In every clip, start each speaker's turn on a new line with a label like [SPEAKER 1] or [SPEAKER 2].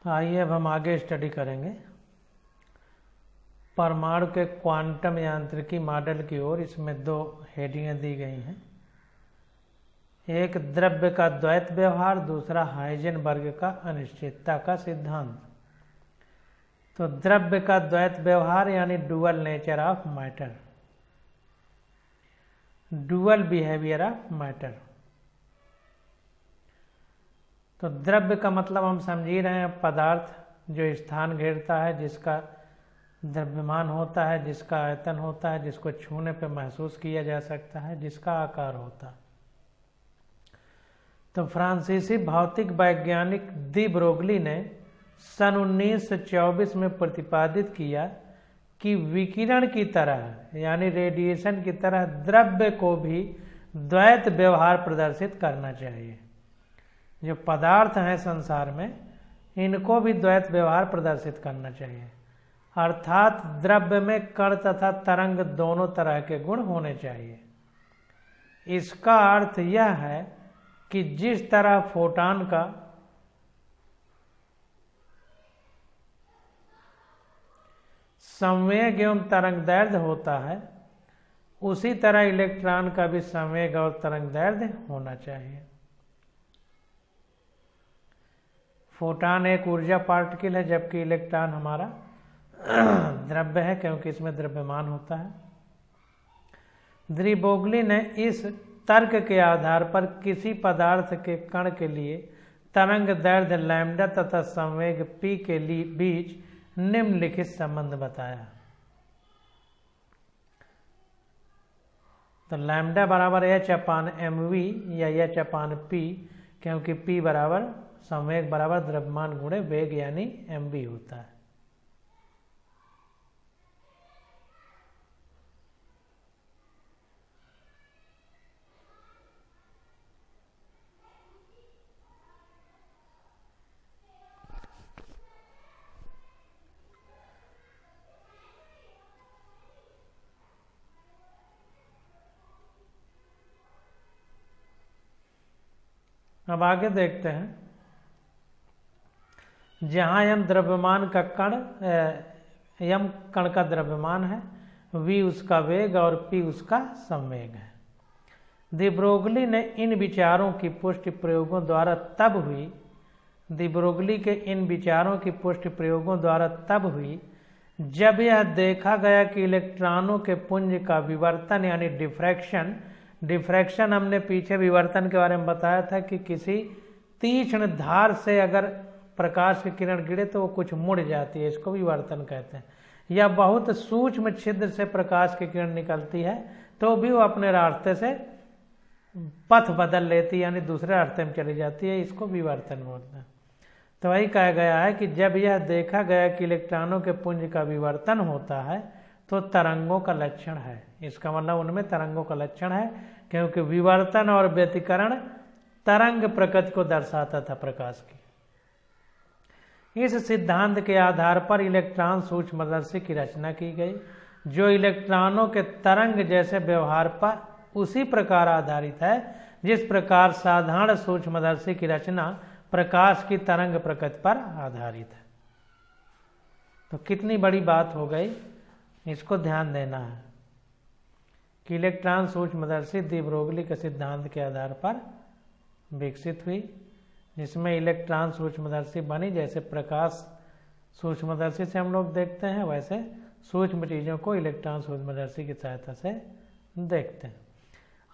[SPEAKER 1] आइए अब हम आगे स्टडी करेंगे परमाणु के क्वांटम यांत्रिकी मॉडल की ओर। इसमें दो हेडिंगें दी गई हैं, एक द्रव्य का द्वैत व्यवहार, दूसरा हाइजेनबर्ग का अनिश्चितता का सिद्धांत। तो द्रव्य का द्वैत व्यवहार यानी dual nature of matter, dual behaviour of matter. तो द्रव्य का मतलब हम समझ ही रहे हैं, पदार्थ जो स्थान घेरता है, जिसका द्रव्यमान होता है, जिसका आयतन होता है, जिसको छूने पर महसूस किया जा सकता है, जिसका आकार होता है। तो फ्रांसीसी भौतिक वैज्ञानिक दी ब्रोगली ने सन 1924 में प्रतिपादित किया कि विकिरण की तरह यानी रेडिएशन की तरह द्रव्य को भी द्वैत व्यवहार प्रदर्शित करना चाहिए। जो पदार्थ हैं संसार में, इनको भी द्वैत व्यवहार प्रदर्शित करना चाहिए, अर्थात द्रव्य में कण तथा तरंग दोनों तरह के गुण होने चाहिए। इसका अर्थ यह है कि जिस तरह फोटॉन का संवेग एवं तरंग दैर्ध्य होता है, उसी तरह इलेक्ट्रॉन का भी संवेग और तरंग दैर्ध्य होना चाहिए। फोटॉन एक ऊर्जा पार्टिकल है, जबकि इलेक्ट्रॉन हमारा द्रव्य है, क्योंकि इसमें द्रव्यमान होता है। दी ब्रोगली ने इस तर्क के आधार पर किसी पदार्थ के कण के लिए तरंग दैर्ध्य लैम्डा तथा संवेग p के बीच निम्नलिखित संबंध बताया। तो लैम्डा बराबर h/mv या h/p, क्योंकि p बराबर संवेग बराबर द्रव्यमान गुणे वेग यानी mv होता है। अब आगे देखते हैं, जहां यम द्रव्यमान का कण, यम कण का द्रव्यमान है, v उसका वेग और p उसका संवेग है। दी ब्रोगली ने इन विचारों की पुष्टि प्रयोगों द्वारा तब हुई, दी ब्रोगली के इन विचारों की पुष्टि प्रयोगों द्वारा तब हुई जब यह देखा गया कि इलेक्ट्रॉनों के पुंज का विवर्तन यानी डिफ्रैक्शन हमने पीछे विवर्तन के बारे में बताया था कि किसी तीक्ष्ण धार से अगर प्रकाश की किरण गिरे तो वो कुछ मुड़ जाती है, इसको विवर्तन कहते हैं। या बहुत सूक्ष्म छिद्र से प्रकाश की किरण निकलती है तो भी वो अपने रास्ते से पथ बदल लेती है, यानी दूसरे रास्ते में चली जाती है, इसको विवर्तन बोलते हैं। तो वही कहा गया है कि जब यह देखा गया कि इलेक्ट्रॉनों के पुंज का विवर्तन होता है तो तरंगों का लक्षण है। इसका मतलब उनमें तरंगों का लक्षण है, क्योंकि विवर्तन और व्यतिकरण तरंग प्रकृति को दर्शाता था प्रकाश की। इस सिद्धांत के आधार पर इलेक्ट्रॉन सूक्ष्मदर्शी की रचना की गई, जो इलेक्ट्रॉनों के तरंग जैसे व्यवहार पर उसी प्रकार आधारित है जिस प्रकार साधारण सूक्ष्मदर्शी की रचना प्रकाश की तरंग प्रकृति पर आधारित है। तो कितनी बड़ी बात हो गई, इसको ध्यान देना है कि इलेक्ट्रॉन सूक्ष्मदर्शी दी ब्रोगली के सिद्धांत के आधार पर विकसित हुई, जिसमें इलेक्ट्रॉन सूक्ष्मदर्शी बनी। जैसे प्रकाश सूक्ष्मदर्शी से हम लोग देखते हैं, वैसे सूक्ष्म चीज़ों को इलेक्ट्रॉन सूक्ष्मदर्शी की सहायता से देखते हैं।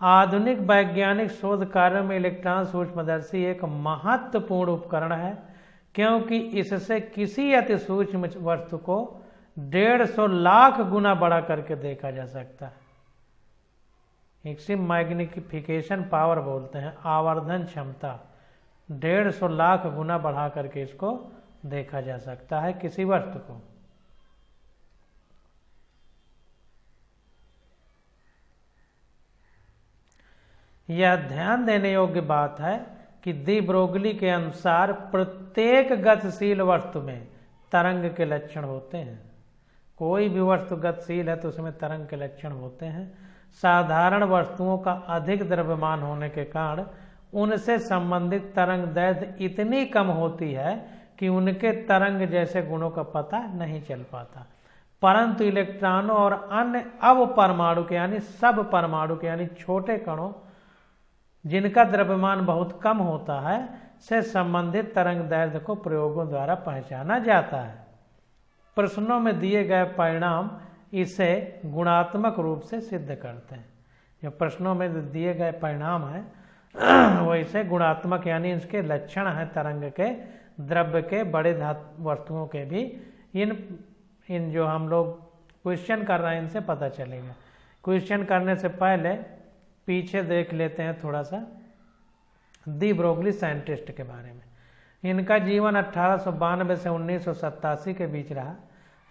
[SPEAKER 1] आधुनिक वैज्ञानिक शोध कार्यों में इलेक्ट्रॉन सूक्ष्मदर्शी एक महत्वपूर्ण उपकरण है, क्योंकि इससे किसी अति सूक्ष्म वस्तु को 150 लाख गुना बड़ा करके देखा जा सकता है। इसे मैग्निफिकेशन पावर बोलते हैं, आवर्धन क्षमता। 150 लाख गुना बढ़ा करके इसको देखा जा सकता है किसी वस्तु को। यह ध्यान देने योग्य बात है कि दी ब्रोगली के अनुसार प्रत्येक गतिशील वस्तु में तरंग के लक्षण होते हैं। कोई भी वस्तु गतिशील है तो उसमें तरंग के लक्षण होते हैं। साधारण वस्तुओं का अधिक द्रव्यमान होने के कारण उनसे संबंधित तरंग दैर्ध्य इतनी कम होती है कि उनके तरंग जैसे गुणों का पता नहीं चल पाता, परंतु इलेक्ट्रॉनों और अन्य अवपरमाणु के यानी सब परमाणु के यानी छोटे कणों जिनका द्रव्यमान बहुत कम होता है से संबंधित तरंग दैर्ध्य को प्रयोगों द्वारा पहचाना जाता है। प्रश्नों में दिए गए परिणाम इसे गुणात्मक रूप से सिद्ध करते हैं। जो प्रश्नों में दिए गए परिणाम है वो इसे गुणात्मक यानी इसके लक्षण है तरंग के, द्रव्य के, बड़े वस्तुओं के भी इन जो हम लोग क्वेश्चन कर रहे हैं इनसे पता चलेगा। क्वेश्चन करने से पहले पीछे देख लेते हैं थोड़ा सा डी ब्रोगली साइंटिस्ट के बारे में। इनका जीवन 1892 से 1987 के बीच रहा।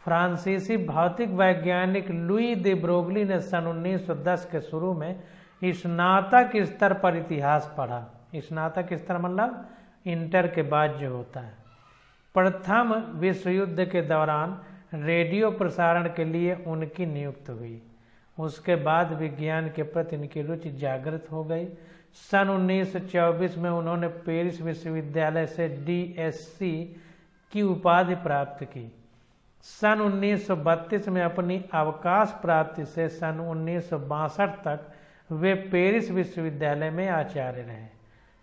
[SPEAKER 1] फ्रांसीसी भौतिक वैज्ञानिक लुई डी ब्रोगली ने सन 1910 के शुरू में स्नातक स्तर पर इतिहास पढ़ा। स्नातक स्तर मतलब इंटर के बाद जो होता है। प्रथम विश्व युद्ध के दौरान रेडियो प्रसारण के लिए उनकी नियुक्ति हुई। उसके बाद विज्ञान के प्रति इनकी रुचि जागृत हो गई। सन 1924 में उन्होंने पेरिस विश्वविद्यालय से DSc की उपाधि प्राप्त की। सन 1932 में अपनी अवकाश प्राप्ति से सन 1962 तक वे पेरिस विश्वविद्यालय में आचार्य रहे।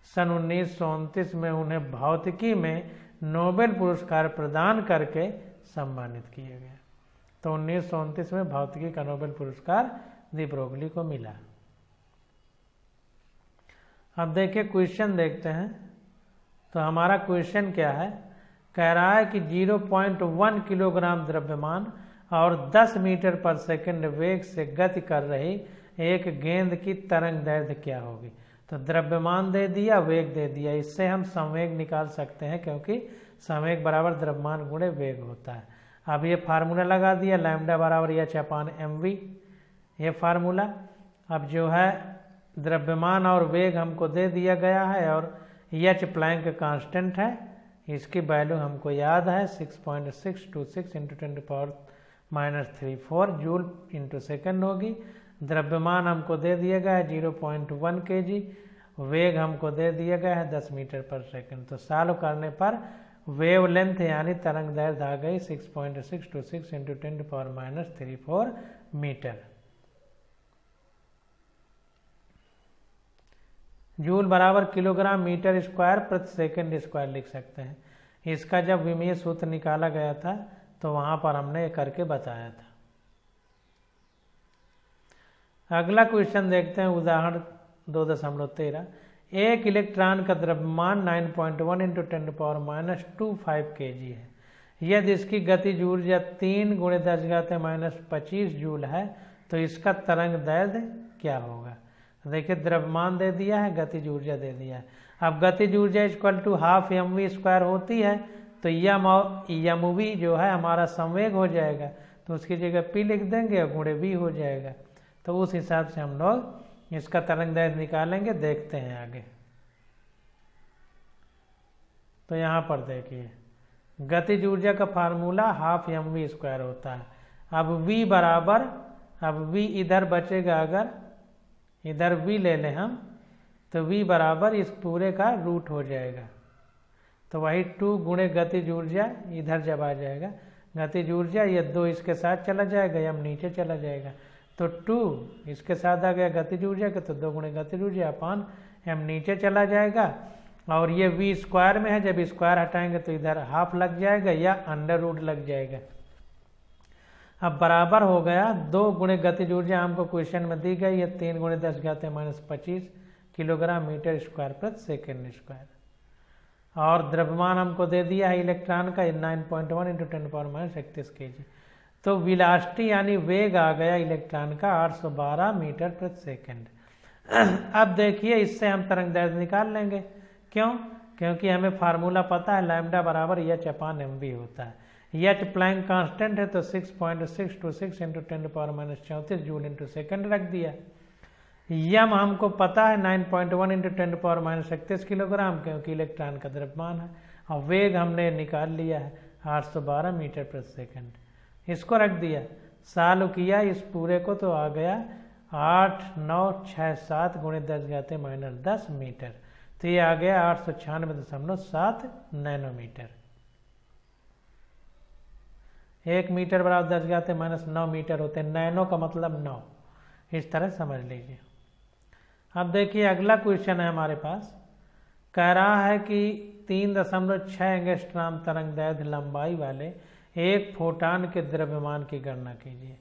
[SPEAKER 1] सन 1929 में उन्हें भौतिकी में नोबेल पुरस्कार प्रदान करके सम्मानित किया गया। तो 1929 में भौतिकी का नोबेल पुरस्कार डी ब्रोगली को मिला। अब देखिए क्वेश्चन देखते हैं। तो हमारा क्वेश्चन क्या है, कह रहा है कि 0.1 किलोग्राम द्रव्यमान और 10 मीटर पर सेकंड वेग से गति कर रही एक गेंद की तरंग दैर्ध्य क्या होगी। तो द्रव्यमान दे दिया, वेग दे दिया, इससे हम संवेग निकाल सकते हैं क्योंकि संवेग बराबर द्रव्यमान गुणे वेग होता है। अब ये फार्मूला लगा दिया, लैम्डा बराबर h/mv ये फार्मूला। अब जो है द्रव्यमान और वेग हमको दे दिया गया है और h प्लैंक कांस्टेंट है, इसकी वैल्यू हमको याद है 6.626 × 10⁻³ जूल इंटू सेकेंड होगी। द्रव्यमान हमको दे दिया गया है 0.1 kg, वेग हमको दे दिया गया है 10 मीटर पर सेकंड। तो सॉल्व करने पर वेव लेंथ यानी तरंग दैर्ध्य आ गई 6.626 × 10⁻³ मीटर। जूल बराबर किलोग्राम मीटर स्क्वायर प्रति सेकंड स्क्वायर लिख सकते हैं। इसका जब विमीय सूत्र निकाला गया था तो वहां पर हमने करके बताया था। अगला क्वेश्चन देखते हैं, उदाहरण 2.13। एक इलेक्ट्रॉन का द्रव्यमान 9.1 × 10⁻² kg है। यदि इसकी गतिज ऊर्जा 3 × 10⁻25 जूल है तो इसका तरंग दैर्ध्य क्या होगा। देखिए द्रव्यमान दे दिया है, गतिज ऊर्जा दे दिया है। अब गतिज ऊर्जा = 12 mv² होती है तो यम और mv जो है हमारा संवेग हो जाएगा, तो उसकी जगह p लिख देंगे और गुणे v हो जाएगा। तो उस हिसाब से हम लोग इसका तरंग दैर्ध्य निकालेंगे। देखते हैं आगे। तो यहाँ पर देखिए गतिज ऊर्जा का फार्मूला 12 mv² होता है। अब v बराबर, अब v इधर बचेगा, अगर इधर v ले लें हम तो v बराबर इस पूरे का रूट हो जाएगा। तो वही 2 गुणे गतिज ऊर्जा इधर जब आ जाएगा, गतिज ऊर्जा ये 2 इसके साथ चला जाएगा, यम नीचे चला जाएगा। तो 2 इसके साथ आ गया गतिज ऊर्जा के, तो 2 गुणे गतिज ऊर्जा अपान एम नीचे चला जाएगा। और ये v स्क्वायर में है, जब स्क्वायर हटाएंगे तो इधर हाफ लग जाएगा या अंडर रूट लग जाएगा। अब बराबर हो गया 2 गुणे गतिज ऊर्जा हमको क्वेश्चन में दी गई है 3 × 10⁻25 किलोग्राम मीटर स्क्वायर प्रति सेकेंड स्क्वायर। और द्रव्यमान हमको दे दिया है इलेक्ट्रॉन का 9.1 × 10⁻31 kg। तो वेलोसिटी यानी वेग आ गया इलेक्ट्रॉन का 812 मीटर प्रति सेकेंड। अब देखिए इससे हम तरंग दैर्ध्य निकाल लेंगे। क्यों? क्योंकि हमें फार्मूला पता है लैम्डा बराबर h/mv होता है। h प्लैंक कांस्टेंट है तो 6.626 × 10⁻34 जूल इंटू सेकेंड रख दिया। यम हमको पता है 9.1 × 10⁻31 किलोग्राम, क्योंकि इलेक्ट्रॉन का द्रव्यमान है। और वेग हमने निकाल लिया है 812 मीटर प्रति सेकेंड। इसको रख दिया, सॉल्व किया इस पूरे को तो आ गया 8967 × 10⁻10 मीटर। तो ये आ गया 896.7 नैनोमीटर। 1 मीटर बराबर 10⁻⁻9 मीटर होते हैं। नैनो का मतलब 9, इस तरह समझ लीजिए। अब देखिए अगला क्वेश्चन है हमारे पास, कह रहा है कि 3.6 एंगस्ट्रॉम तरंगदैर्घ्य लंबाई वाले एक फोटान के द्रव्यमान की गणना कीजिए।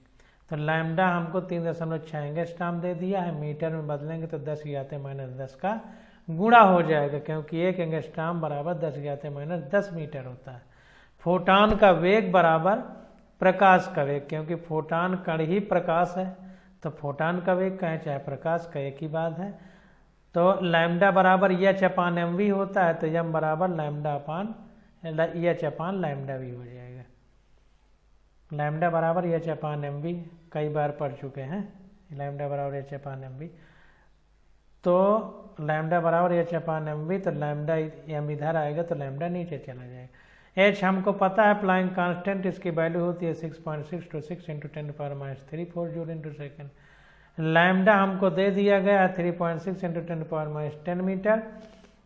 [SPEAKER 1] तो लैम्डा हमको 3.6 एंगस्ट्रॉम दे दिया है, मीटर में बदलेंगे तो 10⁻10 का गुणा हो जाएगा, क्योंकि 1 एंगस्ट्रॉम बराबर 10⁻10 मीटर होता है। फोटान का वेग बराबर प्रकाश का वेग, क्योंकि फोटान कण ही प्रकाश है, तो फोटान का वेग कहें चाहे प्रकाश का एक ही बात है। तो लैम्डा बराबर h/mv होता है, तो m बराबर लैम्डा अपान h/लैम्डा भी हो जाएगा। लैम्डा बराबर h/mv कई बार पढ़ चुके हैं, लैम्डा बराबर h/mv। तो लैम्डा बराबर h/mv, तो लैम्डा m इधर आएगा तो लैम्डा नीचे चला जाएगा। h हमको पता है प्लाइंग कांस्टेंट, इसकी वैल्यू होती है 6.626 × 10⁻³ जूल × सेकेंड। लैम्डा हमको दे दिया गया 3.6 × 10⁻10 मीटर,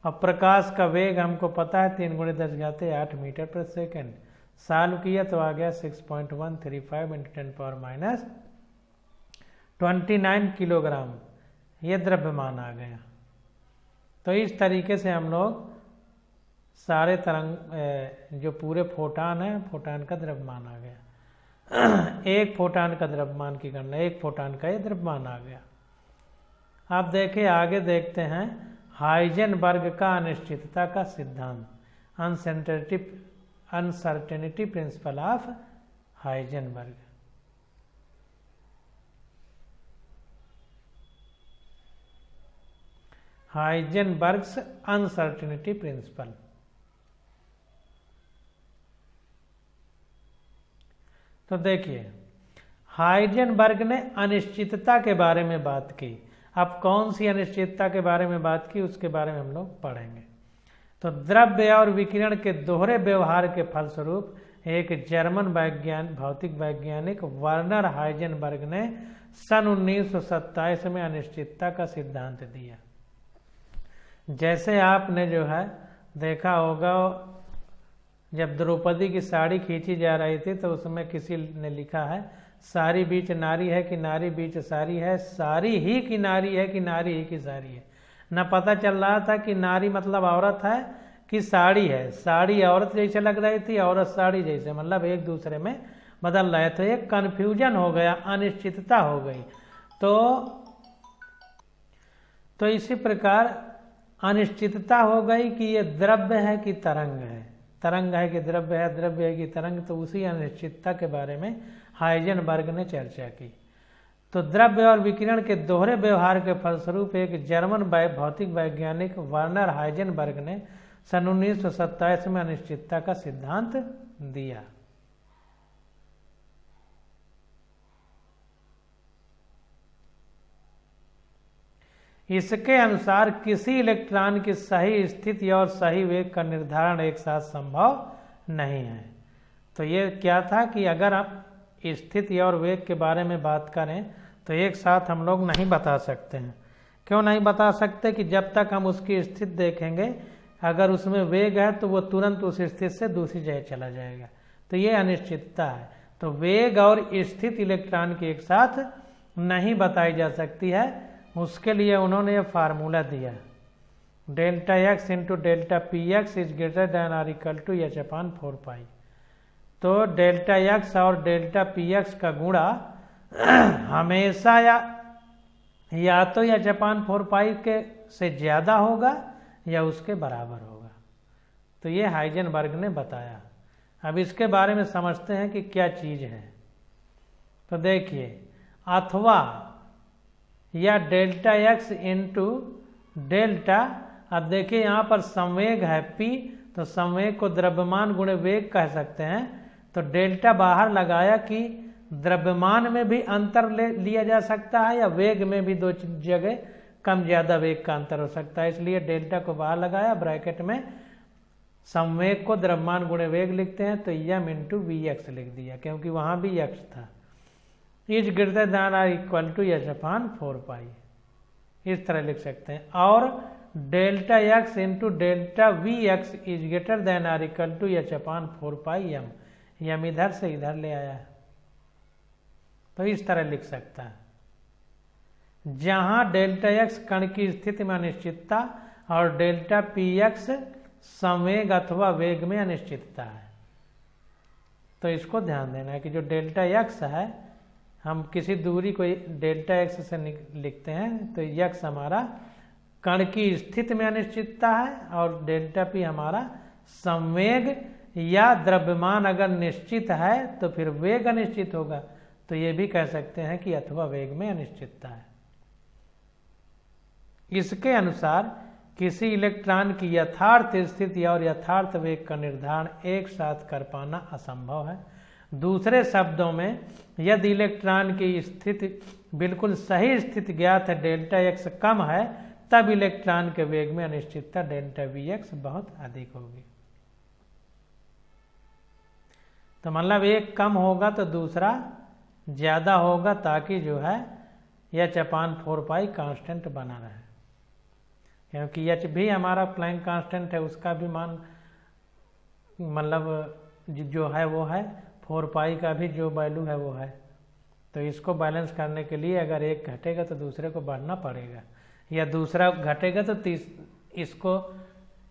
[SPEAKER 1] और प्रकाश का वेग हमको पता है 3 × 10⁸ मीटर प्रति सेकेंड। सॉल्व किया तो आ गया 6.135 × 10⁻29 किलोग्राम, ये द्रव्यमान आ गया। तो इस तरीके से हम लोग सारे तरंग जो पूरे फोटान है, फोटान का द्रव्यमान आ गया। एक फोटान का द्रव्यमान की गणना, एक फोटान का ये द्रव्यमान आ गया। अब देखिए आगे देखते हैं हाइजेनबर्ग का अनिश्चितता का सिद्धांत, uncertainty principle of Heisenberg. Heisenberg's uncertainty principle. तो देखिए हाइजेनबर्ग ने अनिश्चितता के बारे में बात की। अब कौन सी अनिश्चितता के बारे में बात की उसके बारे में हम लोग पढ़ेंगे। तो द्रव्य और विकिरण के दोहरे व्यवहार के फलस्वरूप एक जर्मन भौतिक वैज्ञानिक वर्नर हाइजेनबर्ग ने सन 1927 में अनिश्चितता का सिद्धांत दिया। जैसे आपने जो है देखा होगा, जब द्रौपदी की साड़ी खींची जा रही थी तो उसमें किसी ने लिखा है सारी बीच नारी है कि नारी बीच सारी है, सारी ही की नारी है कि नारी ही की सारी है। न पता चल रहा था कि नारी मतलब औरत है कि साड़ी है, साड़ी औरत जैसे लग रही थी, औरत साड़ी जैसे, मतलब एक दूसरे में बदल रहे थे। एक कन्फ्यूजन हो गया, अनिश्चितता हो गई। तो इसी प्रकार अनिश्चितता हो गई कि ये द्रव्य है कि तरंग है, तरंग है कि द्रव्य है, द्रव्य है कि तरंग। तो उसी अनिश्चितता के बारे में हाइजेनबर्ग ने चर्चा की। तो द्रव्य और विकिरण के दोहरे व्यवहार के फलस्वरूप एक जर्मन भौतिक वैज्ञानिक वर्नर हाइजेनबर्ग ने सन 1927 में अनिश्चितता का सिद्धांत दिया। इसके अनुसार किसी इलेक्ट्रॉन की सही स्थिति और सही वेग का निर्धारण एक साथ संभव नहीं है। तो ये क्या था कि अगर आप स्थिति और वेग के बारे में बात करें तो एक साथ हम लोग नहीं बता सकते हैं। क्यों नहीं बता सकते? कि जब तक हम उसकी स्थिति देखेंगे, अगर उसमें वेग है तो वो तुरंत उस स्थिति से दूसरी जगह चला जाएगा। तो ये अनिश्चितता है। तो वेग और स्थिति इलेक्ट्रॉन की एक साथ नहीं बताई जा सकती है। उसके लिए उन्होंने ये फार्मूला दिया, delta x into delta P x is greater than और इक्वल टू h/4π। तो डेल्टा एक्स और डेल्टा पी एक्स का गुणा हमेशा या तो h/4π के से ज्यादा होगा या उसके बराबर होगा। तो ये हाइजेनबर्ग ने बताया। अब इसके बारे में समझते हैं कि क्या चीज है। तो देखिए, अथवा या डेल्टा एक्स इंटू डेल्टा, अब देखिए यहाँ पर संवेग है P, तो संवेग को द्रव्यमान गुणे वेग कह सकते हैं। तो डेल्टा बाहर लगाया कि द्रव्यमान में भी अंतर लिया जा सकता है या वेग में भी दो जगह कम ज्यादा वेग का अंतर हो सकता है, इसलिए डेल्टा को बाहर लगाया, ब्रैकेट में संवेग को द्रव्यमान गुणे वेग लिखते हैं तो m इंटू वी एक्स लिख दिया, क्योंकि वहां भी x था। इज ग्रेटर देन और इक्वल टू h/4π, इस तरह लिख सकते हैं। और delta x into delta v x is greater than और equal to h/4π m, m इधर से इधर ले आया है, तो इस तरह लिख सकता है। जहां डेल्टा x कण की स्थिति में अनिश्चितता और डेल्टा px संवेग अथवा वेग में अनिश्चितता है। तो इसको ध्यान देना है कि जो डेल्टा x है, हम किसी दूरी को डेल्टा x से लिखते हैं, तो x हमारा कण की स्थिति में अनिश्चितता है और डेल्टा p हमारा संवेग या द्रव्यमान अगर निश्चित है तो फिर वेग अनिश्चित होगा। तो ये भी कह सकते हैं कि अथवा वेग में अनिश्चितता है। इसके अनुसार किसी इलेक्ट्रॉन की यथार्थ स्थिति और यथार्थ वेग का निर्धारण एक साथ कर पाना असंभव है। दूसरे शब्दों में, यदि इलेक्ट्रॉन की स्थिति बिल्कुल सही स्थिति ज्ञात है, डेल्टा x कम है, तब इलेक्ट्रॉन के वेग में अनिश्चितता डेल्टा vx बहुत अधिक होगी। तो मतलब एक कम होगा तो दूसरा ज्यादा होगा, ताकि जो है h/4π कांस्टेंट बना रहे, क्योंकि h भी हमारा प्लैंक कांस्टेंट है, उसका भी मान मतलब जो है वो है, 4π का भी जो वैल्यू है वो है। तो इसको बैलेंस करने के लिए अगर एक घटेगा तो दूसरे को बढ़ना पड़ेगा, या दूसरा घटेगा तो इसको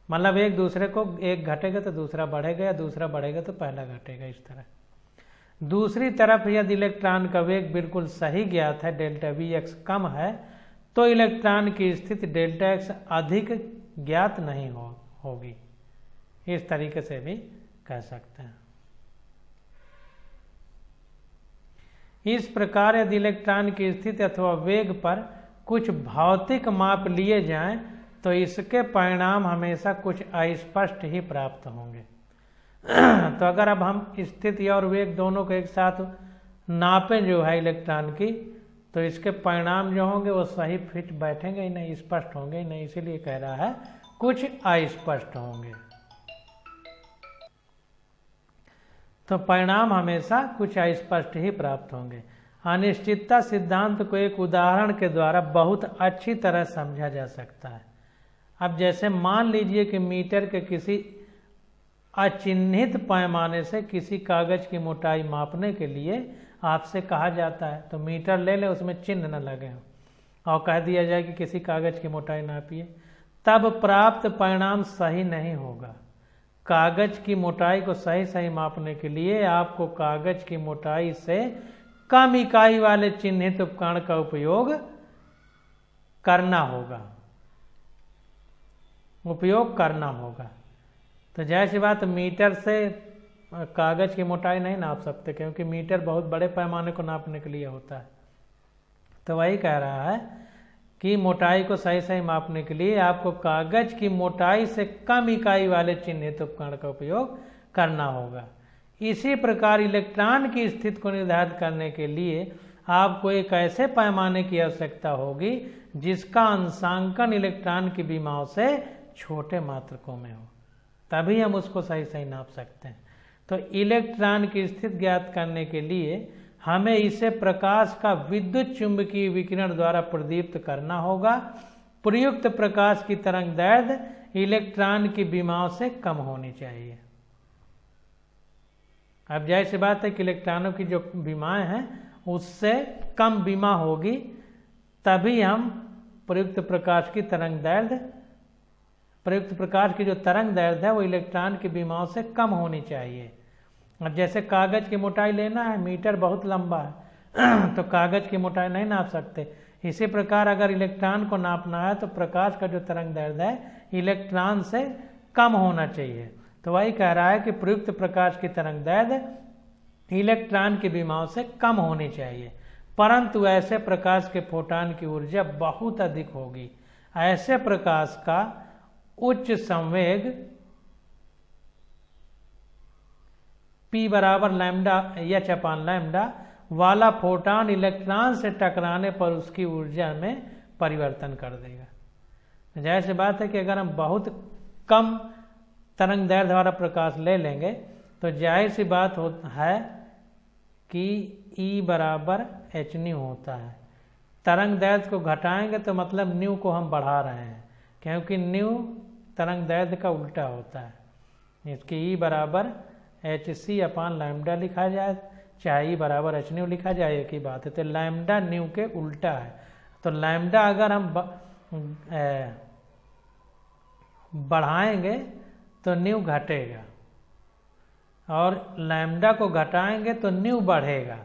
[SPEAKER 1] मतलब एक दूसरे को, एक घटेगा तो दूसरा बढ़ेगा, या दूसरा बढ़ेगा तो पहला घटेगा, इस तरह। दूसरी तरफ यदि इलेक्ट्रॉन का वेग बिल्कुल सही ज्ञात है, डेल्टा vx कम है, तो इलेक्ट्रॉन की स्थिति डेल्टा x अधिक ज्ञात नहीं होगी। इस तरीके से भी कह सकते हैं। इस प्रकार यदि इलेक्ट्रॉन की स्थिति अथवा वेग पर कुछ भौतिक माप लिए जाएं, तो इसके परिणाम हमेशा कुछ अस्पष्ट ही प्राप्त होंगे। तो अगर अब हम स्थिति और वेग दोनों को एक साथ नापें जो है इलेक्ट्रॉन की, तो इसके परिणाम जो होंगे वो सही फिट बैठेंगे ही नहीं, स्पष्ट होंगे ही नहीं। इसीलिए कह रहा है कुछ अस्पष्ट होंगे। तो परिणाम हमेशा कुछ अस्पष्ट ही प्राप्त होंगे। अनिश्चितता सिद्धांत को एक उदाहरण के द्वारा बहुत अच्छी तरह समझा जा सकता है। अब जैसे मान लीजिए कि मीटर के किसी अचिन्हित पैमाने से किसी कागज की मोटाई मापने के लिए आपसे कहा जाता है, तो मीटर ले ले, उसमें चिन्ह न लगे हो और कह दिया जाए कि किसी कागज की मोटाई नापिए, तब प्राप्त परिणाम सही नहीं होगा। कागज की मोटाई को सही सही मापने के लिए आपको कागज की मोटाई से कम इकाई वाले चिन्हित उपकरण का उपयोग करना होगा। तो जैसी बात, मीटर से कागज की मोटाई नहीं नाप सकते, क्योंकि मीटर बहुत बड़े पैमाने को नापने के लिए होता है। तो वही कह रहा है कि मोटाई को सही सही मापने के लिए आपको कागज की मोटाई से कम इकाई वाले चिन्हित उपकरण का उपयोग करना होगा। इसी प्रकार इलेक्ट्रॉन की स्थिति को निर्धारित करने के लिए आपको एक ऐसे पैमाने की आवश्यकता होगी जिसका अंशांकन इलेक्ट्रॉन की विमाओं से छोटे मात्रकों में हो, तभी हम उसको सही सही नाप सकते हैं। तो इलेक्ट्रॉन की स्थिति ज्ञात करने के लिए हमें इसे प्रकाश का विद्युत चुंबकीय विकिरण द्वारा प्रदीप्त करना होगा। प्रयुक्त प्रकाश की तरंग दैर्ध्य इलेक्ट्रॉन की विमाओं से कम होनी चाहिए। अब जाहिर बात है कि इलेक्ट्रॉनों की जो विमाएं हैं उससे कम विमा होगी, तभी हम प्रयुक्त प्रकाश की तरंग दैर्ध्य, प्रयुक्त प्रकाश की जो तरंग दैर्ध्य है वो इलेक्ट्रॉन की विमाओं से कम होनी चाहिए। अब जैसे कागज की मोटाई लेना है, मीटर बहुत लंबा है तो कागज की मोटाई नहीं नाप सकते। इसी प्रकार अगर इलेक्ट्रॉन को नापना है तो प्रकाश का जो तरंग दैर्ध्य है इलेक्ट्रॉन से कम होना चाहिए। तो वही कह रहा है कि प्रयुक्त प्रकाश की तरंग दैर्ध्य इलेक्ट्रॉन की विमाओं से कम होनी चाहिए, परंतु ऐसे प्रकाश के फोटॉन की ऊर्जा बहुत अधिक होगी। ऐसे प्रकाश का उच्च संवेग P बराबर लैम्डा h/λ वाला फोटॉन इलेक्ट्रॉन से टकराने पर उसकी ऊर्जा में परिवर्तन कर देगा। जाहिर सी बात है कि अगर हम बहुत कम तरंग दैर्ध्य वाला प्रकाश ले लेंगे तो जाहिर सी बात है कि E बराबर hν होता है। तरंग दैर्ध्य को घटाएंगे तो मतलब ν को हम बढ़ा रहे हैं, क्योंकि ν तरंग दैर्ध्य का उल्टा होता है। इसकी E बराबर hc/λ लिखा जाए, चाहे ई बराबर h न्यू लिखा जाए, एक ही बात है। तो लैम्डा न्यू के उल्टा है। तो लैम्डा अगर हम बढ़ाएंगे तो न्यू घटेगा, और लैम्डा को घटाएंगे तो न्यू बढ़ेगा।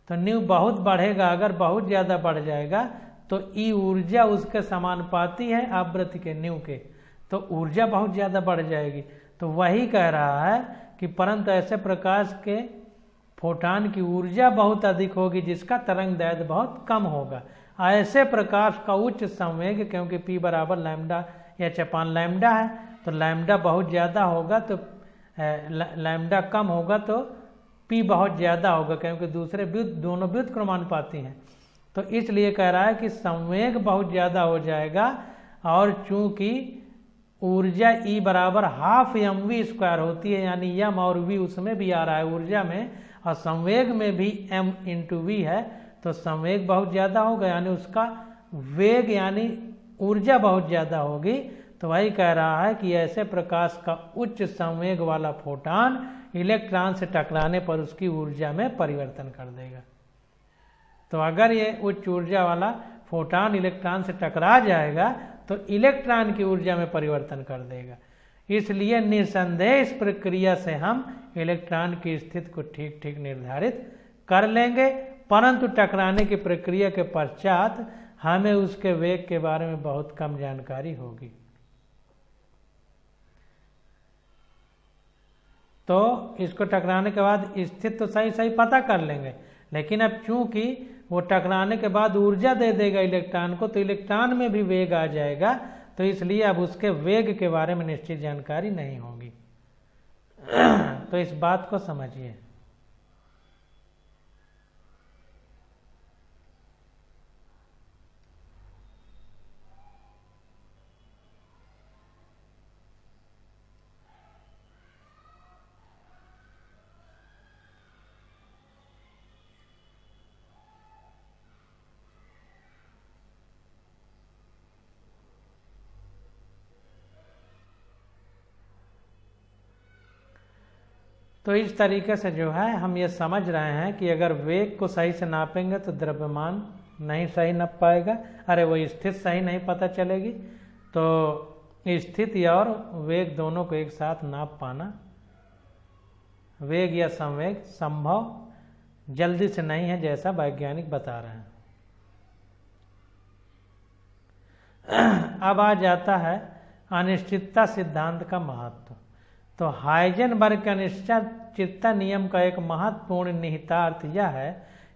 [SPEAKER 1] तो न्यू बहुत बढ़ेगा, अगर बहुत ज़्यादा बढ़ जाएगा तो ई ऊर्जा उसके समानुपाती है आवृत्ति के न्यू के, तो ऊर्जा बहुत ज़्यादा बढ़ जाएगी। तो वही कह रहा है कि परंतु ऐसे प्रकाश के फोटान की ऊर्जा बहुत अधिक होगी जिसका तरंग दैर्ध्य बहुत कम होगा। ऐसे प्रकाश का उच्च संवेग, क्योंकि p बराबर लैम्डा h/λ है, तो लैम्डा बहुत ज़्यादा होगा तो लैम्डा कम होगा तो p बहुत ज़्यादा होगा, क्योंकि दूसरे दोनों व्युत्क्रमानुपाती हैं। तो इसलिए कह रहा है कि संवेग बहुत ज़्यादा हो जाएगा, और चूंकि ऊर्जा E बराबर हाफ mv² होती है, यानी m और v उसमें भी आ रहा है ऊर्जा में, और संवेग में भी m × v है, तो संवेग बहुत ज़्यादा होगा, यानी उसका वेग यानी ऊर्जा बहुत ज़्यादा होगी। तो वही कह रहा है कि ऐसे प्रकाश का उच्च संवेग वाला फोटान इलेक्ट्रॉन से टकराने पर उसकी ऊर्जा में परिवर्तन कर देगा। तो अगर ये उच्च ऊर्जा वाला फोटान इलेक्ट्रॉन से टकरा जाएगा तो इलेक्ट्रॉन की ऊर्जा में परिवर्तन कर देगा। इसलिए निसंदेह इस प्रक्रिया से हम इलेक्ट्रॉन की स्थिति को ठीक ठीक निर्धारित कर लेंगे, परंतु टकराने की प्रक्रिया के पश्चात हमें उसके वेग के बारे में बहुत कम जानकारी होगी। तो इसको टकराने के बाद स्थिति तो सही सही पता कर लेंगे, लेकिन अब चूंकि वो टकराने के बाद ऊर्जा दे देगा इलेक्ट्रॉन को, तो इलेक्ट्रॉन में भी वेग आ जाएगा, तो इसलिए अब उसके वेग के बारे में निश्चित जानकारी नहीं होगी। तो इस बात को समझिए। तो इस तरीके से जो है हम ये समझ रहे हैं कि अगर वेग को सही से नापेंगे तो द्रव्यमान नहीं सही नाप पाएगा, अरे वो स्थिति सही नहीं पता चलेगी। तो स्थिति और वेग दोनों को एक साथ नाप पाना, वेग या संवेग, संभव जल्दी से नहीं है, जैसा वैज्ञानिक बता रहे हैं। अब आ जाता है अनिश्चितता सिद्धांत का महत्व। तो हाइजेनबर्ग के अनिश्चितता नियम का एक महत्वपूर्ण निहितार्थ यह है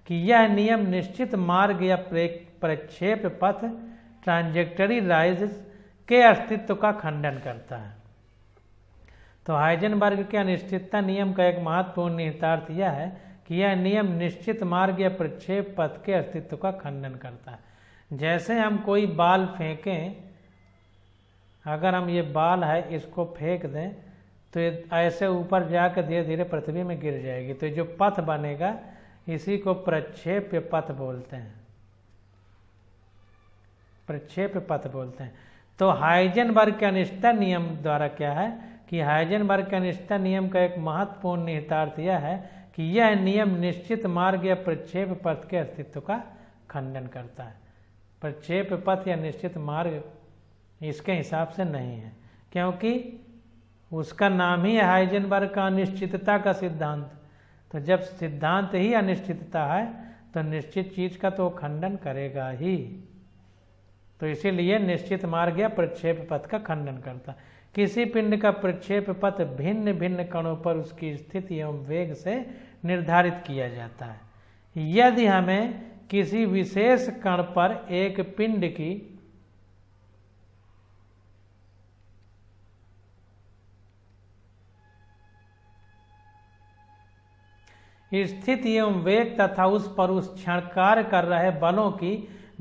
[SPEAKER 1] कि यह नियम निश्चित मार्ग या प्रक्षेप पथ ट्रांजेक्टरी राइज के अस्तित्व का खंडन करता है। तो हाइजेनबर्ग के अनिश्चितता नियम का एक महत्वपूर्ण निहितार्थ यह है कि यह नियम निश्चित मार्ग या प्रक्षेप पथ के अस्तित्व का खंडन करता है। जैसे हम कोई बाल फेंकें, अगर हम ये बाल है इसको फेंक दें तो ऐसे ऊपर जाकर धीरे धीरे पृथ्वी में गिर जाएगी, तो जो पथ बनेगा इसी को प्रक्षेप पथ बोलते हैं, प्रक्षेप पथ बोलते हैं। तो हाइजेनबर्ग के अनिश्चितता नियम द्वारा क्या है कि हाइजेनबर्ग के अनिश्चितता नियम का एक महत्वपूर्ण निहितार्थ यह है कि यह नियम निश्चित मार्ग या प्रक्षेप पथ के अस्तित्व का खंडन करता है। प्रक्षेप पथ या निश्चित मार्ग इसके हिसाब से नहीं है, क्योंकि उसका नाम ही है हाइजेनबर्ग का अनिश्चितता का सिद्धांत। तो जब सिद्धांत ही अनिश्चितता है तो निश्चित चीज का तो खंडन करेगा ही। तो इसीलिए निश्चित मार्ग या प्रक्षेप पथ का खंडन करता। किसी पिंड का प्रक्षेप पथ भिन्न भिन्न कणों पर उसकी स्थिति एवं वेग से निर्धारित किया जाता है। यदि हमें किसी विशेष कण पर एक पिंड की स्थिति एवं वेग तथा उस पर उस क्षण कार्य कर रहे बलों की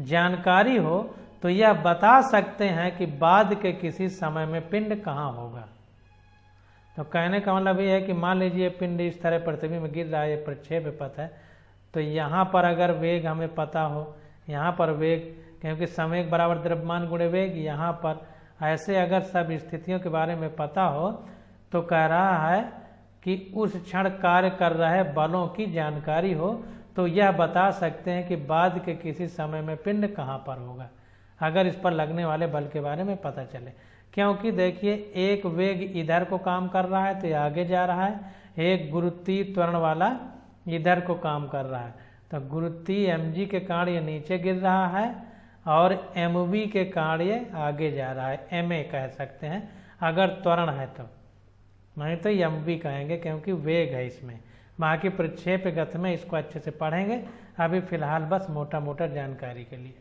[SPEAKER 1] जानकारी हो तो यह बता सकते हैं कि बाद के किसी समय में पिंड कहाँ होगा। तो कहने का मतलब ये है कि मान लीजिए पिंड इस तरह पृथ्वी में गिर रहा है, ये प्रक्षेप पथ है, तो यहाँ पर अगर वेग हमें पता हो, यहाँ पर वेग, क्योंकि संवेग बराबर द्रव्यमान गुणे वेग, यहाँ पर ऐसे अगर सब स्थितियों के बारे में पता हो तो कह रहा है कि उस क्षण कार्य कर रहे बलों की जानकारी हो तो यह बता सकते हैं कि बाद के किसी समय में पिंड कहाँ पर होगा, अगर इस पर लगने वाले बल के बारे में पता चले। क्योंकि देखिए एक वेग इधर को काम कर रहा है तो ये आगे जा रहा है, एक गुरुत्वीय त्वरण वाला इधर को काम कर रहा है, तो गुरुत्वीय mg के कारण ये नीचे गिर रहा है और mv के कारण ये आगे जा रहा है, ma कह सकते हैं अगर त्वरण है तो, नहीं तो mv कहेंगे क्योंकि वेग है इसमें। बाकी प्रक्षेप गति में इसको अच्छे से पढ़ेंगे, अभी फिलहाल बस मोटा मोटा जानकारी के लिए।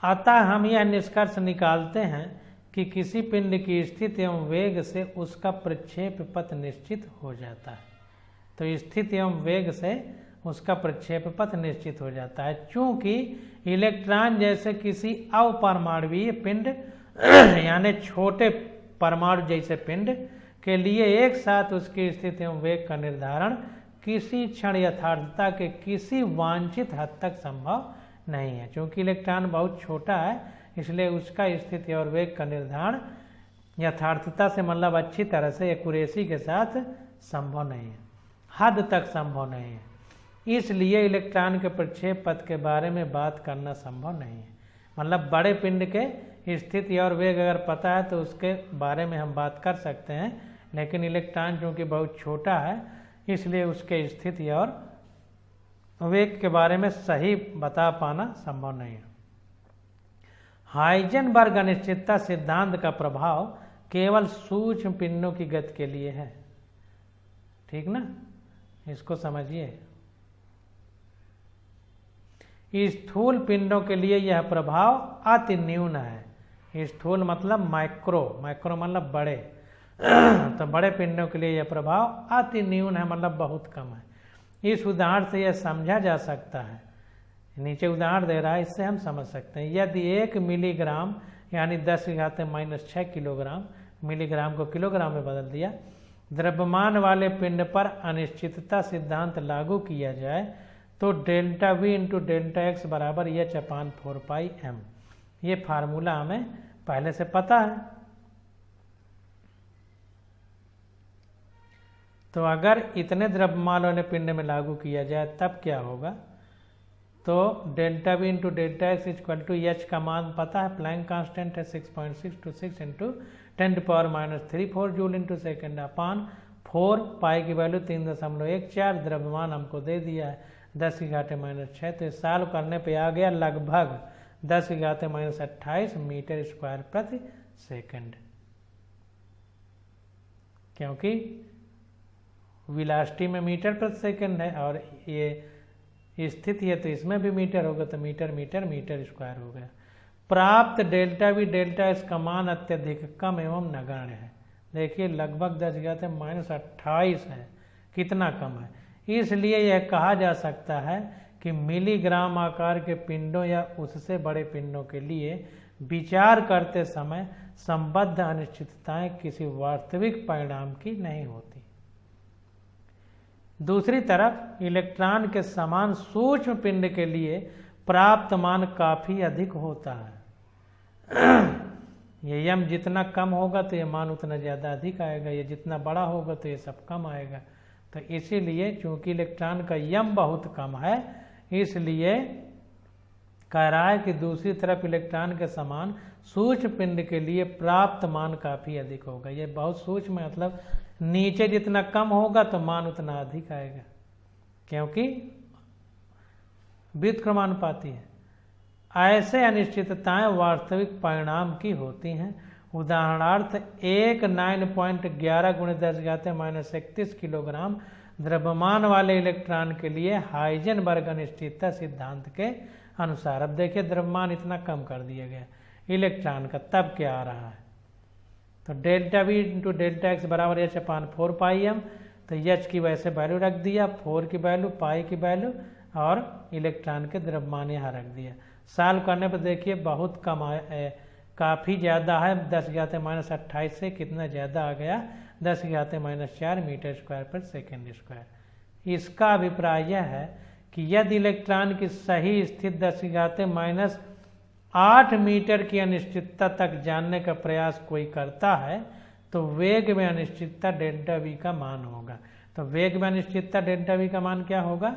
[SPEAKER 1] अतः हम यह निष्कर्ष निकालते हैं कि किसी पिंड की स्थिति एवं वेग से उसका प्रक्षेप पथ निश्चित हो जाता है। तो स्थिति एवं वेग से उसका प्रक्षेप पथ निश्चित हो जाता है। चूंकि इलेक्ट्रॉन जैसे किसी अपरमाणुवीय पिंड यानी छोटे परमाणु जैसे पिंड के लिए एक साथ उसकी स्थिति एवं वेग का निर्धारण किसी क्षण यथार्थता के किसी वांछित हद तक संभव नहीं है। क्योंकि इलेक्ट्रॉन बहुत छोटा है इसलिए उसका स्थिति और वेग का निर्धारण यथार्थता से मतलब अच्छी तरह से एक्यूरेसी के साथ संभव नहीं है, हद तक संभव नहीं है। इसलिए इलेक्ट्रॉन के प्रक्षेप पथ के बारे में बात करना संभव नहीं है। मतलब बड़े पिंड के स्थिति और वेग अगर पता है तो उसके बारे में हम बात कर सकते हैं, लेकिन इलेक्ट्रॉन चूँकि बहुत छोटा है इसलिए उसके स्थिति और वेग के बारे में सही बता पाना संभव नहीं है। हाइजेनबर्ग अनिश्चितता सिद्धांत का प्रभाव केवल सूक्ष्म पिंडों की गति के लिए है, ठीक ना, इसको समझिए। स्थूल पिंडों के लिए यह प्रभाव अति न्यून है। स्थूल मतलब माइक्रो, माइक्रो मतलब बड़े तो बड़े पिंडों के लिए यह प्रभाव अति न्यून है, मतलब बहुत कम है। इस उदाहरण से यह समझा जा सकता है, नीचे उदाहरण दे रहा है इससे हम समझ सकते हैं। यदि 1 मिलीग्राम यानी 10⁻⁻⁶ किलोग्राम, मिलीग्राम को किलोग्राम में बदल दिया, द्रव्यमान वाले पिंड पर अनिश्चितता सिद्धांत लागू किया जाए तो delta V into delta x बराबर h/4πm। ये फार्मूला हमें पहले से पता है। तो अगर इतने द्रव्यमान वाले पिंड में लागू किया जाए तब क्या होगा, तो delta V into delta x equal to h का मान पता है, प्लैंक कांस्टेंट है 6.626 into 10⁻³ joule into second upon 4, pi की वैल्यू 3.14, द्रव्यमान हमको दे दिया है 10⁻⁻⁶। तो सॉल्व करने पे आ गया लगभग 10⁻⁻28 मीटर स्क्वायर प्रति सेकंड, क्योंकि वेलोसिटी में मीटर प्रति सेकंड है और ये स्थिति है तो इसमें भी मीटर होगा, तो मीटर मीटर मीटर स्क्वायर हो गया। प्राप्त डेल्टा V डेल्टा एक्स का मान अत्यधिक कम एवं नगण्य है। देखिए लगभग 10⁻⁻28 है, कितना कम है। इसलिए यह कहा जा सकता है कि मिलीग्राम आकार के पिंडों या उससे बड़े पिंडों के लिए विचार करते समय संबद्ध अनिश्चितताएं किसी वास्तविक परिणाम की नहीं होती। दूसरी तरफ इलेक्ट्रॉन के समान सूक्ष्म पिंड के लिए प्राप्त मान काफी अधिक होता है। ये यम जितना कम होगा तो ये मान उतना ज़्यादा अधिक आएगा, ये जितना बड़ा होगा तो ये सब कम आएगा। तो इसीलिए चूंकि इलेक्ट्रॉन का यम बहुत कम है इसलिए कह रहा है कि दूसरी तरफ इलेक्ट्रॉन के समान सूक्ष्म पिंड के लिए प्राप्त मान काफ़ी अधिक होगा। ये बहुत सूक्ष्म मतलब नीचे जितना कम होगा तो मान उतना अधिक आएगा, क्योंकि व्युत्क्रमानुपाती है। ऐसे अनिश्चितताएं वास्तविक परिणाम की होती हैं। उदाहरणार्थ एक 9.11 × 10⁻31 किलोग्राम द्रव्यमान वाले इलेक्ट्रॉन के लिए हाइजेनबर्ग अनिश्चितता सिद्धांत के अनुसार, अब देखिए द्रव्यमान इतना कम कर दिया गया इलेक्ट्रॉन का, तब क्या आ रहा है, तो delta V into delta x बराबर h/4πm। तो एच की वैसे वैल्यू रख दिया, 4 की वैल्यू, पाई की वैल्यू और इलेक्ट्रॉन के द्रव्यमान यहाँ रख दिया। सॉल्व करने पर देखिए बहुत कम काफ़ी ज़्यादा है, 10⁻⁻28 से कितना ज़्यादा आ गया, 10⁻⁻4 मीटर स्क्वायर पर सेकेंड स्क्वायर। इसका अभिप्राय यह है कि यदि इलेक्ट्रॉन की सही स्थिति 10⁻⁻ 8 मीटर की अनिश्चितता तक जानने का प्रयास कोई करता है तो वेग में अनिश्चितता डेल्टा वी का मान होगा। तो वेग में अनिश्चितता डेल्टा वी का मान क्या होगा?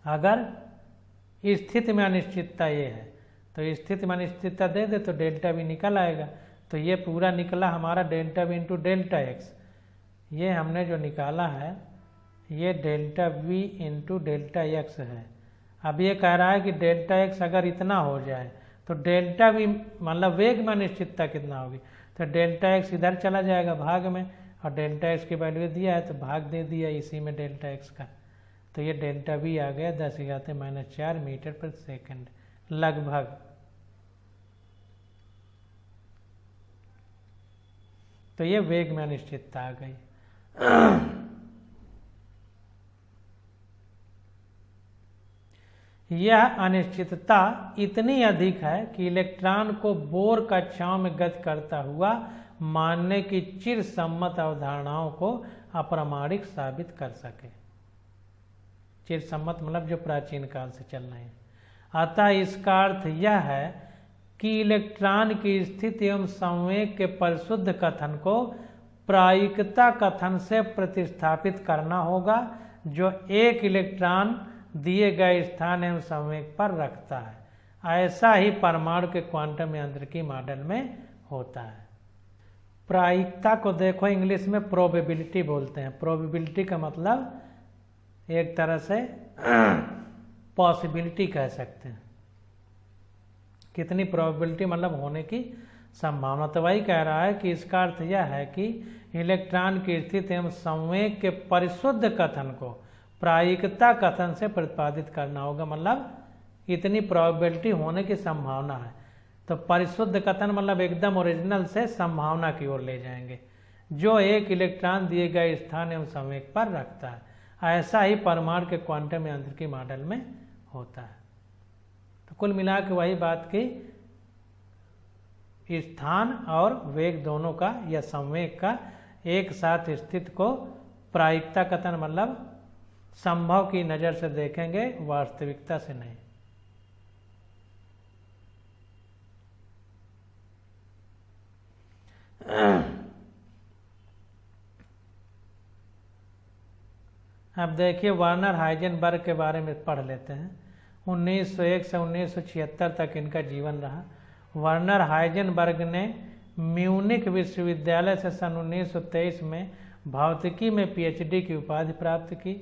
[SPEAKER 1] अगर स्थिति में अनिश्चितता ये है तो स्थिति में अनिश्चितता दे दे तो डेल्टा वी निकल आएगा। तो ये पूरा निकला हमारा delta we into delta x. ये हमने जो निकाला है ये delta we into delta x है। अब ये कह रहा है कि डेल्टा एक्स अगर इतना हो जाए तो डेल्टा वी मतलब वेग में अनिश्चितता कितना होगी, तो डेल्टा एक्स इधर चला जाएगा भाग में, और डेल्टा एक्स की वैल्यू दिया है तो भाग दे दिया इसी में डेल्टा एक्स का। तो ये डेल्टा वी आ गया 10⁻⁴ मीटर प्रति सेकंड लगभग। तो ये वेग में अनिश्चितता आ गई। यह अनिश्चितता इतनी अधिक है कि इलेक्ट्रॉन को बोर कक्षाओं में गति करता हुआ मानने की चिरसम्मत अवधारणाओं को अप्रामाणिक साबित कर सके। चिरसम्मत मतलब जो प्राचीन काल से चल रहे हैं। अतः इसका अर्थ यह है कि इलेक्ट्रॉन की स्थिति एवं संवेग के परिशुद्ध कथन को प्रायिकता कथन से प्रतिस्थापित करना होगा, जो एक इलेक्ट्रॉन दिए गए स्थान एवं संवेग पर रखता है। ऐसा ही परमाणु के क्वांटम यांत्रिकी मॉडल में होता है। प्रायिकता को देखो इंग्लिश में प्रोबेबिलिटी बोलते हैं। प्रोबेबिलिटी का मतलब एक तरह से पॉसिबिलिटी कह सकते हैं। कितनी प्रोबेबिलिटी मतलब होने की संभावना। तो वही कह रहा है कि इसका अर्थ यह है कि इलेक्ट्रॉन की स्थिति एवं संवेग के परिशुद्ध कथन को प्रायिकता कथन से प्रतिपादित करना होगा, मतलब इतनी प्रोबेबिलिटी होने की संभावना है। तो परिशुद्ध कथन मतलब एकदम ओरिजिनल से संभावना की ओर ले जाएंगे, जो एक इलेक्ट्रॉन दिए गए स्थान एवं संवेग पर रखता है। ऐसा ही परमाणु के क्वांटम यांत्रिकी मॉडल में होता है। तो कुल मिला के वही बात की स्थान और वेग दोनों का या संवेग का एक साथ स्थिति को प्रायिकता कथन मतलब संभव की नज़र से देखेंगे, वास्तविकता से नहीं। अब देखिए वर्नर हाइजेनबर्ग के बारे में पढ़ लेते हैं। 1901 से 1976 तक इनका जीवन रहा। वर्नर हाइजेनबर्ग ने म्यूनिख विश्वविद्यालय से सन 1923 में भौतिकी में पीएचडी की उपाधि प्राप्त की।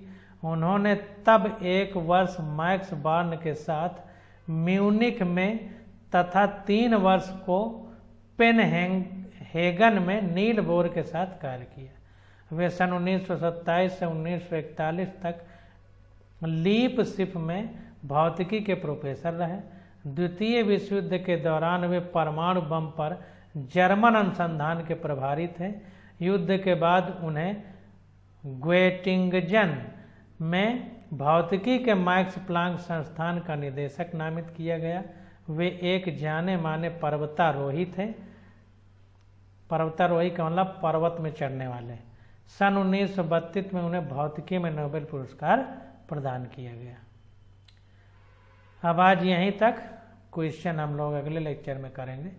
[SPEAKER 1] उन्होंने तब एक वर्ष मैक्स बॉर्न के साथ म्यूनिख में तथा 3 वर्ष को पेनहेगन में नील बोर के साथ कार्य किया। वे सन 1927 से 1941 तक लीपसिप में भौतिकी के प्रोफेसर रहे। द्वितीय विश्व युद्ध के दौरान वे परमाणु बम पर जर्मन अनुसंधान के प्रभारी थे। युद्ध के बाद उन्हें ग्वेटिंगन में भौतिकी के मैक्स प्लांक संस्थान का निदेशक नामित किया गया। वे एक जाने माने पर्वतारोही थे। पर्वतारोही का मतलब पर्वत में चढ़ने वाले। सन 1932 में उन्हें भौतिकी में नोबेल पुरस्कार प्रदान किया गया। अब आज यहीं तक, क्वेश्चन हम लोग अगले लेक्चर में करेंगे।